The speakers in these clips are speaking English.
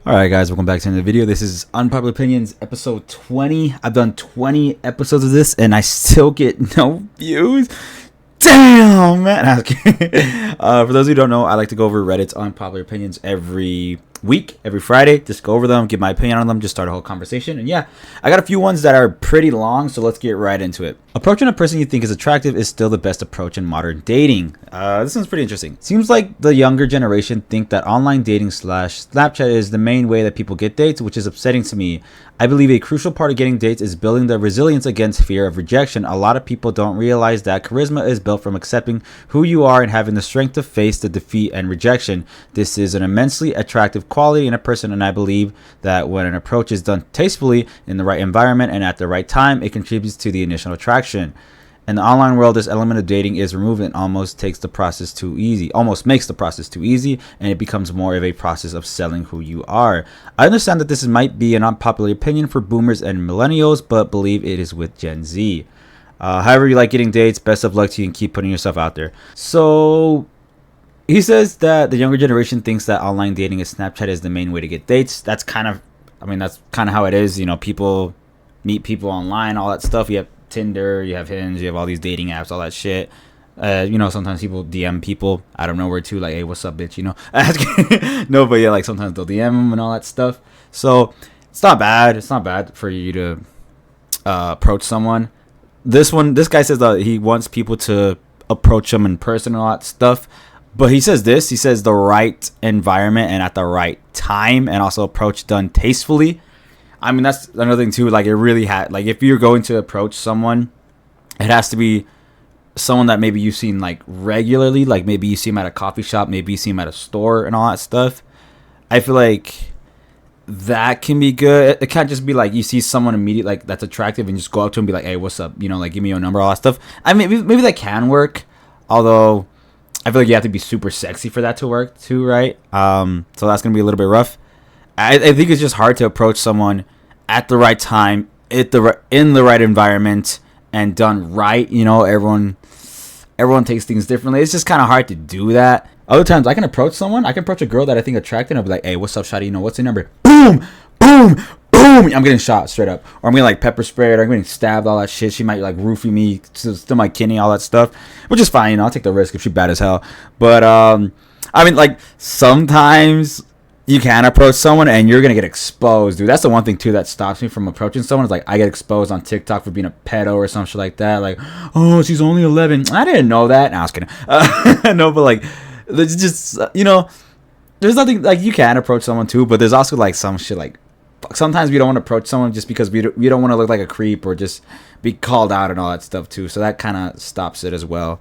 Alright guys, welcome back to another video. This is Unpopular Opinions episode 20. I've done 20 episodes of this and I still get no views. Damn, man. For those who don't know, I like to go over Reddit's Unpopular Opinions every week, every Friday. Just go over them, give my opinion on them, just start a whole conversation. And yeah, I got a few ones that are pretty long, so let's get right into it. Approaching a person you think is attractive is still the best approach in modern dating. This one's pretty interesting. Seems like the younger generation think that online dating / Snapchat is the main way that people get dates, which is upsetting to me. I believe a crucial part of getting dates is building the resilience against fear of rejection. A lot of people don't realize that charisma is built from accepting who you are and having the strength to face the defeat and rejection. This is an immensely attractive quality in a person, and I believe that when an approach is done tastefully, in the right environment, and at the right time, it contributes to the initial attraction. In the online world, this element of dating is removed and almost makes the process too easy, and it becomes more of a process of selling who you are. I understand that this might be an unpopular opinion for boomers and millennials, but believe it is with Gen Z. However you like getting dates, best of luck to you and keep putting yourself out there. So he says that the younger generation thinks that online dating and Snapchat is the main way to get dates. That's kind of how it is. You know, people meet people online, all that stuff. You have Tinder, you have Hinge, you have all these dating apps, all that shit. Sometimes people DM people out of nowhere too, like, hey, what's up, bitch, you know? No, but yeah, like sometimes they'll DM them and all that stuff. So it's not bad. It's not bad for you to approach someone. This guy says that he wants people to approach him in person and all that stuff. But he says the right environment and at the right time, and also approach done tastefully. I mean, that's another thing too. Like, it really like, if you're going to approach someone, it has to be someone that maybe you've seen like regularly. Like, maybe you see him at a coffee shop, maybe you see him at a store and all that stuff. I feel like that can be good. It can't just be like you see someone immediately like that's attractive and just go up to him and be like, hey, what's up? You know, like, give me your number, all that stuff. I mean, maybe that can work. Although I feel like you have to be super sexy for that to work too, right? So that's gonna be a little bit rough. I think it's just hard to approach someone at the right time, in the right environment, and done right. You know, everyone takes things differently. It's just kind of hard to do that. Other times, I can approach a girl that I think attractive, and I'll be like, hey, what's up, shawty? You know, what's your number? Boom, boom, boom. I'm getting shot straight up. Or I'm getting like pepper sprayed, or I'm getting stabbed, all that shit. She might like roofie me, still my kidney, all that stuff. Which is fine, you know, I'll take the risk if she's bad as hell. But, I mean, like, sometimes you can approach someone and you're gonna get exposed, dude. That's the one thing too that stops me from approaching someone. Is like, I get exposed on TikTok for being a pedo or some shit like that. Like, oh, she's only 11. I didn't know that. No, I was kidding. No, but like, there's just, you know, there's nothing, like, you can approach someone too, but there's also like some shit like, sometimes we don't want to approach someone just because we don't want to look like a creep or just be called out and all that stuff too. So that kind of stops it as well.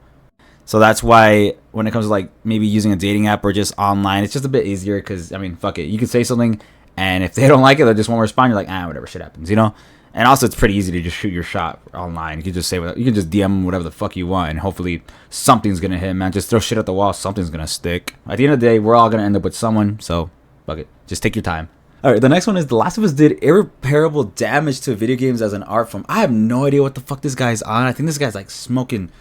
So that's why when it comes to like maybe using a dating app or just online, it's just a bit easier because, I mean, fuck it. You can say something, and if they don't like it, they just won't respond. You're like, whatever, shit happens, you know? And also, it's pretty easy to just shoot your shot online. You can just you can just DM whatever the fuck you want, and hopefully something's going to hit, man. Just throw shit at the wall, something's going to stick. At the end of the day, we're all going to end up with someone, so fuck it. Just take your time. Alright, the next one is The Last of Us did irreparable damage to video games as an art form. I have no idea what the fuck this guy's on. I think this guy's like smoking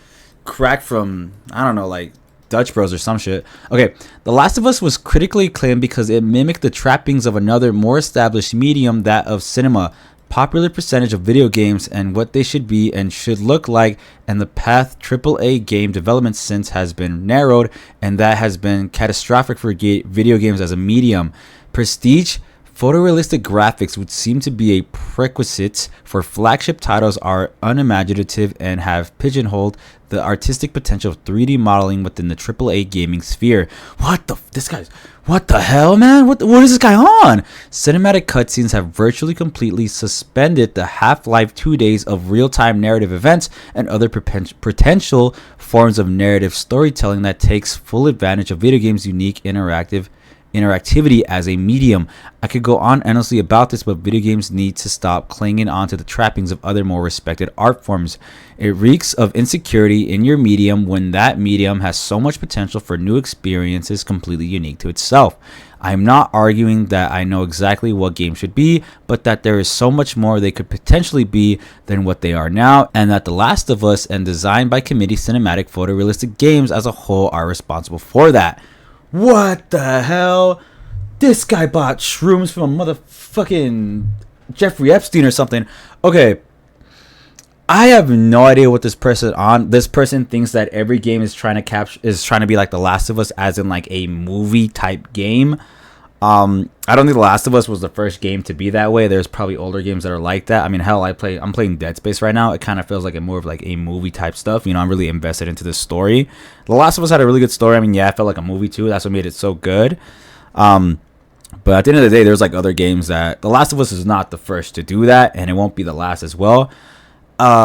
crack from, I don't know, like Dutch Bros or some shit. Okay, The Last of Us was critically acclaimed because it mimicked the trappings of another more established medium, that of cinema, popular percentage of video games, and what they should be and should look like, and the path AAA game development since has been narrowed, and that has been catastrophic for video games as a medium. Prestige photorealistic graphics would seem to be a prerequisite for flagship titles are unimaginative and have pigeonholed the artistic potential of 3D modeling within the AAA gaming sphere. What the hell, man? What is this guy on? Cinematic cutscenes have virtually completely suspended the Half-Life 2 days of real-time narrative events and other potential forms of narrative storytelling that takes full advantage of video games' unique interactivity as a medium. I could go on endlessly about this, but video games need to stop clinging onto the trappings of other more respected art forms. It reeks of insecurity in your medium when that medium has so much potential for new experiences completely unique to itself. I'm not arguing that I know exactly what games should be, but that there is so much more they could potentially be than what they are now, and that The Last of Us and Designed by Committee cinematic photorealistic games as a whole are responsible for that. What the hell? this guy bought shrooms from motherfucking Jeffrey Epstein or something. Okay, I have no idea what this person thinks that every game is trying to be like The Last of Us, as in like a movie type game. I don't think The Last of Us was the first game to be that way. There's probably older games that are like that. I mean, hell, I'm playing Dead Space right now. It kind of feels like more of like a movie type stuff. You know, I'm really invested into this story. The Last of Us had a really good story. I mean, yeah, it felt like a movie too. That's what made it so good. But at the end of the day, there's like other games that The Last of Us is not the first to do that, and it won't be the last as well.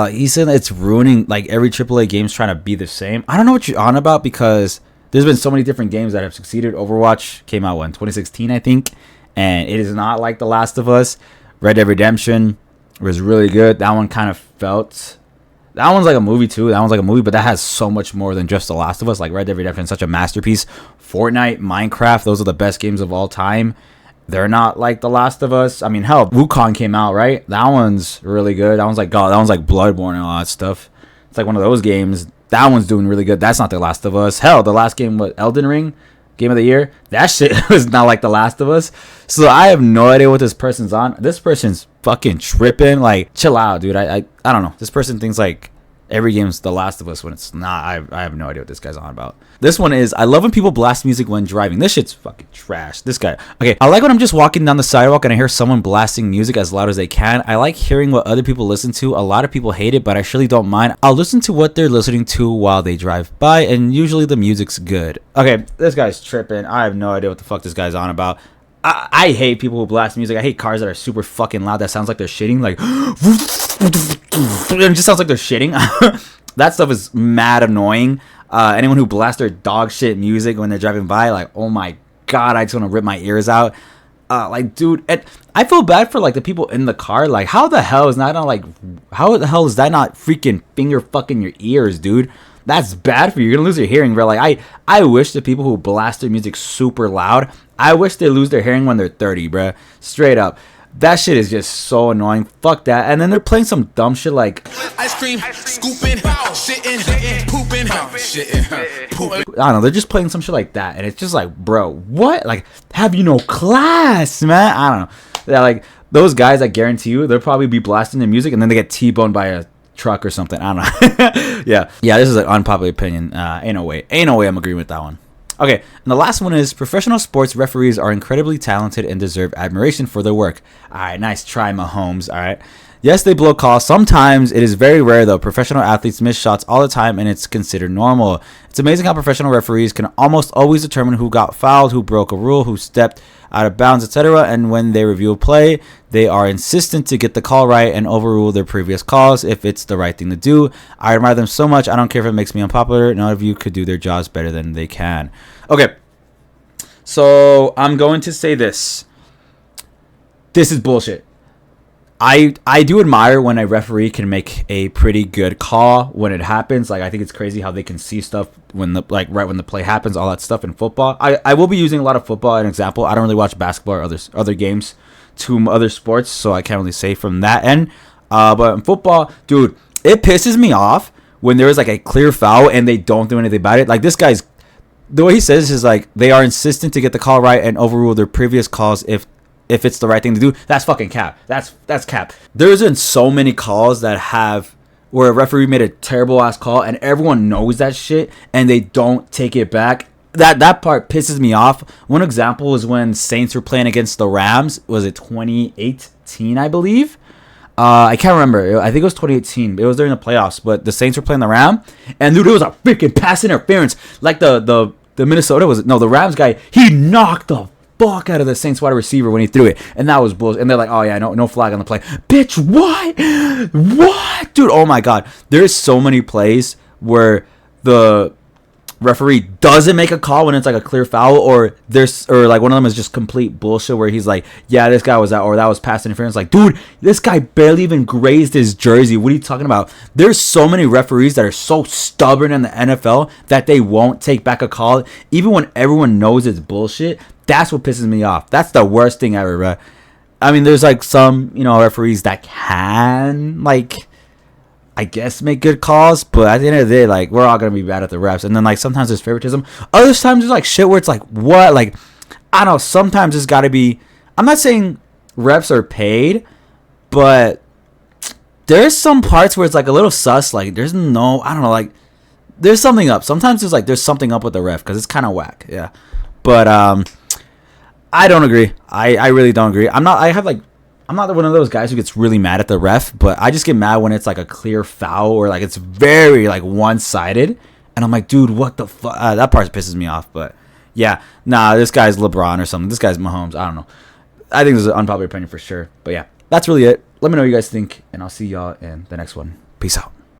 He said it's ruining like every AAA game's trying to be the same. I don't know what you're on about, because there's been so many different games that have succeeded. Overwatch came out in 2016, I think, and it is not like The Last of Us. Red Dead Redemption was really good. That one kind of felt. That one's like a movie too. That one's like a movie, but that has so much more than just The Last of Us. Like Red Dead Redemption is such a masterpiece. Fortnite, Minecraft, those are the best games of all time. They're not like The Last of Us. I mean, hell, Wukong came out, right? That one's really good. That one's like God. That one's like Bloodborne and all that stuff. It's like one of those games. That one's doing really good. That's not The Last of Us. Hell, the last game was Elden Ring, Game of the Year. That shit was not like The Last of Us. So I have no idea what this person's on. This person's fucking tripping. Like, chill out, dude. I don't know. This person thinks like every game's The Last of Us when it's not. I have no idea what this guy's on about. This one is, I love when people blast music when driving. This shit's fucking trash. This guy. Okay, I like when I'm just walking down the sidewalk and I hear someone blasting music as loud as they can. I like hearing what other people listen to. A lot of people hate it, but I surely don't mind. I'll listen to what they're listening to while they drive by, and usually the music's good. Okay, this guy's tripping. I have no idea what the fuck this guy's on about. I hate people who blast music. I hate cars that are super fucking loud. That sounds like they're shitting. Like, it just sounds like they're shitting. That stuff is mad annoying. Anyone who blasts their dog shit music when they're driving by, like, oh my god, I just want to rip my ears out. Like, dude, I feel bad for like the people in the car. Like, how the hell is that not freaking finger fucking your ears, dude? That's bad for you. You're gonna lose your hearing, bro. Like, I wish the people who blast their music super loud, I wish they lose their hearing when they're 30, bro. Straight up. That shit is just so annoying. Fuck that. And then they're playing some dumb shit like ice cream, scooping, shitting, pooping, shitting, pooping. I don't know. They're just playing some shit like that, and it's just like, bro, what? Like, have you no class, man? I don't know. Yeah, like those guys, I guarantee you, they'll probably be blasting their music, and then they get T-boned by a truck or something. I don't know. yeah. This is an unpopular opinion. Ain't no way I'm agreeing with that one. Okay, and the last one is, professional sports referees are incredibly talented and deserve admiration for their work. All right, nice try, Mahomes. All right. Yes, they blow calls. Sometimes it is very rare, though. Professional athletes miss shots all the time, and it's considered normal. It's amazing how professional referees can almost always determine who got fouled, who broke a rule, who stepped out of bounds, etc. And when they review a play, they are insistent to get the call right and overrule their previous calls if it's the right thing to do. I admire them so much. I don't care if it makes me unpopular. None of you could do their jobs better than they can. Okay, so I'm going to say this. This is bullshit. I do admire when a referee can make a pretty good call when it happens. Like, I think it's crazy how they can see stuff when right when the play happens, all that stuff in football. I will be using a lot of football as an example. I don't really watch basketball or other games to other sports, so I can't really say from that end. But in football, dude, it pisses me off when there is like a clear foul and they don't do anything about it. Like, this guy's, the way he says is like, they are insistent to get the call right and overrule their previous calls if it's the right thing to do. That's fucking cap. That's cap. There's been so many calls where a referee made a terrible ass call and everyone knows that shit and they don't take it back. That part pisses me off. One example was when Saints were playing against the Rams. Was it 2018, I believe? I can't remember. I think it was 2018. It was during the playoffs, but the Saints were playing the Rams, and dude, it was a freaking pass interference. Like the Minnesota the Rams guy, he knocked the fuck out of the Saints wide receiver when he threw it, and that was bullshit. And they're like, oh yeah, no flag on the play. Bitch, what, dude? Oh my god, there's so many plays where the referee doesn't make a call when it's like a clear foul, or like one of them is just complete bullshit where he's like, yeah, this guy was out, or that was pass interference. Like, dude, this guy barely even grazed his jersey. What are you talking about? There's so many referees that are so stubborn in the NFL that they won't take back a call even when everyone knows it's bullshit. That's what pisses me off. That's the worst thing ever, bro. I mean, there's like some, referees that can, like, I guess make good calls, but at the end of the day, like, we're all gonna be bad at the refs. And then like sometimes there's favoritism. Other times there's like shit where it's like, what? Like, I don't know. Sometimes it's got to be. I'm not saying refs are paid, but there's some parts where it's like a little sus. Like there's no, I don't know. Like there's something up. Sometimes there's something up with the ref because it's kind of whack. Yeah, but I don't agree. I really don't agree. I'm not one of those guys who gets really mad at the ref, but I just get mad when it's like a clear foul or like it's very like one-sided, and I'm like, dude, what the fuck? That part pisses me off. But yeah, nah, this guy's LeBron or something. This guy's Mahomes. I don't know. I think this is an unpopular opinion for sure. But yeah, that's really it. Let me know what you guys think, and I'll see y'all in the next one. Peace out.